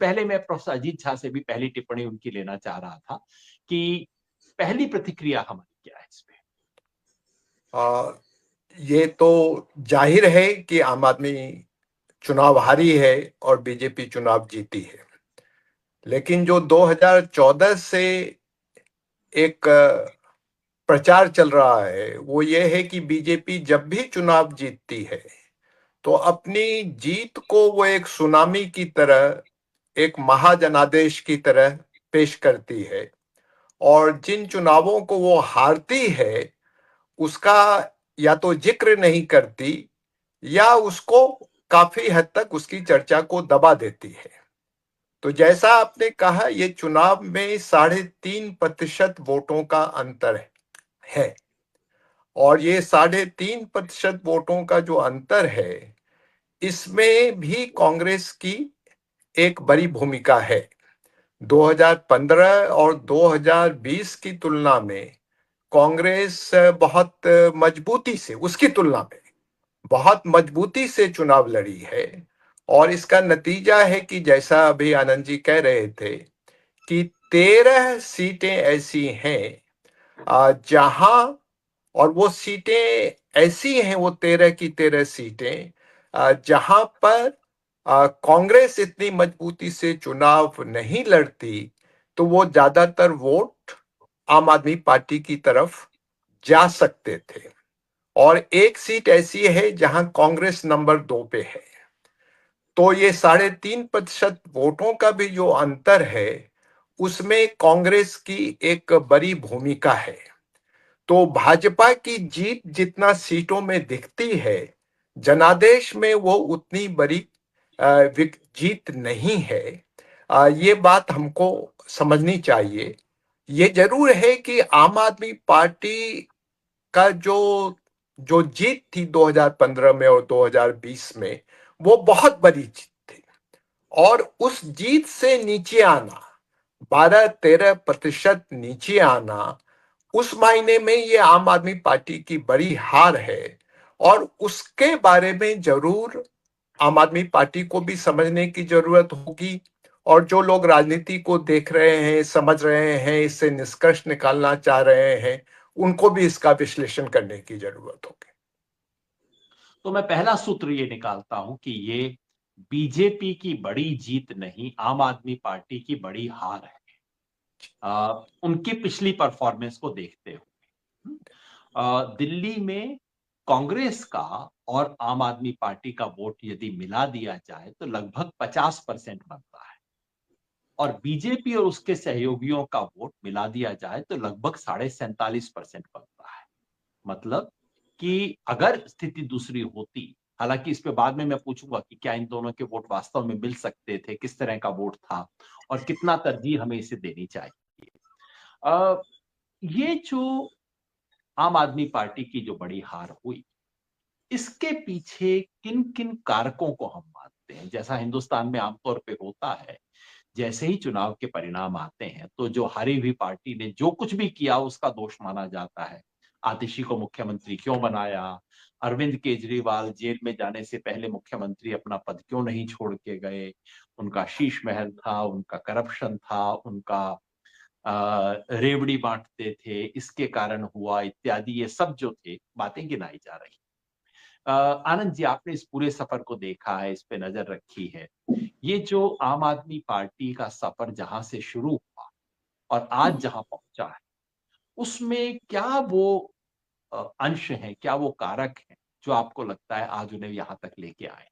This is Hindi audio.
पहले मैं प्रोफेसर अजीत झा से भी पहली टिप्पणी उनकी लेना चाह रहा था कि पहली प्रतिक्रिया हमारी क्या है इस पे? आ, ये तो जाहिर है कि आम आदमी चुनाव हारी है और बीजेपी चुनाव जीती है। लेकिन जो 2014 से एक प्रचार चल रहा है वो ये है कि बीजेपी जब भी चुनाव जीतती है तो अपनी जीत को वो एक सुनामी की तरह, एक महाजनादेश की तरह पेश करती है, और जिन चुनावों को वो हारती है उसका या तो जिक्र नहीं करती या उसको काफी हद तक उसकी चर्चा को दबा देती है। तो जैसा आपने कहा, ये चुनाव में 3.5% वोटों का अंतर है, और ये 3.5% वोटों का जो अंतर है इसमें भी कांग्रेस की एक बड़ी भूमिका है। 2015 और 2020 की तुलना में कांग्रेस बहुत मजबूती से, उसकी तुलना में बहुत मजबूती से चुनाव लड़ी है। और इसका नतीजा है कि जैसा अभी आनंद जी कह रहे थे कि 13 सीटें ऐसी हैं जहां, और वो सीटें ऐसी हैं, वो 13 की 13 सीटें जहां पर कांग्रेस इतनी मजबूती से चुनाव नहीं लड़ती तो वो ज्यादातर वोट आम आदमी पार्टी की तरफ जा सकते थे। और एक सीट ऐसी है जहां कांग्रेस नंबर 2 पे है। तो ये 3.5% वोटों का भी जो अंतर है उसमें कांग्रेस की एक बड़ी भूमिका है। तो भाजपा की जीत जितना सीटों में दिखती है, जनादेश में वो उतनी बड़ी जीत नहीं है। ये बात हमको समझनी चाहिए। ये जरूर है कि आम आदमी पार्टी का जो जो जीत थी 2015 में और 2020 में, वो बहुत बड़ी जीत थी। और उस जीत से नीचे आना, 12-13% नीचे आना, उस मायने में ये आम आदमी पार्टी की बड़ी हार है। और उसके बारे में जरूर आम आदमी पार्टी को भी समझने की जरूरत होगी, और जो लोग राजनीति को देख रहे हैं, समझ रहे हैं, इससे निष्कर्ष निकालना चाह रहे हैं, उनको भी इसका विश्लेषण करने की जरूरत होगी। तो मैं पहला सूत्र ये निकालता हूं कि ये बीजेपी की बड़ी जीत नहीं, आम आदमी पार्टी की बड़ी हार है उनकी पिछली परफॉर्मेंस को देखते हुए। दिल्ली में कांग्रेस का और आम आदमी पार्टी का वोट यदि मिला दिया जाए तो लगभग 50% बनता है, और बीजेपी और उसके सहयोगियों का वोट मिला दिया जाए तो लगभग 47.5% बनता है। मतलब कि अगर स्थिति दूसरी होती, हालांकि इस पे बाद में मैं पूछूंगा कि क्या इन दोनों के वोट वास्तव में मिल सकते थे, किस तरह का वोट था और कितना तरजीह हमें इसे देनी चाहिए। अ, ये जो आम आदमी पार्टी की जो बड़ी हार हुई, इसके पीछे किन किन कारकों को हम मानते हैं? जैसा हिंदुस्तान में आमतौर पे होता है, जैसे ही चुनाव के परिणाम आते हैं तो जो हारी हुई पार्टी ने जो कुछ भी किया उसका दोष माना जाता है। आतिशी को मुख्यमंत्री क्यों बनाया? अरविंद केजरीवाल जेल में जाने से पहले मुख्यमंत्री अपना पद क्यों नहीं छोड़ के गए? उनका शीश महल था, उनका करप्शन था, उनका रेवड़ी बांटते थे, इसके कारण हुआ, इत्यादि ये सब जो थे बातें गिनाई जा रही। आनंद जी, आपने इस पूरे सफर को देखा है, इस पे नजर रखी है। ये जो आम आदमी पार्टी का सफर जहां से शुरू हुआ और आज जहां पहुंचा है, उसमें क्या वो अंश हैं, क्या वो कारक हैं जो आपको लगता है आज उन्हें यहां तक लेके आए?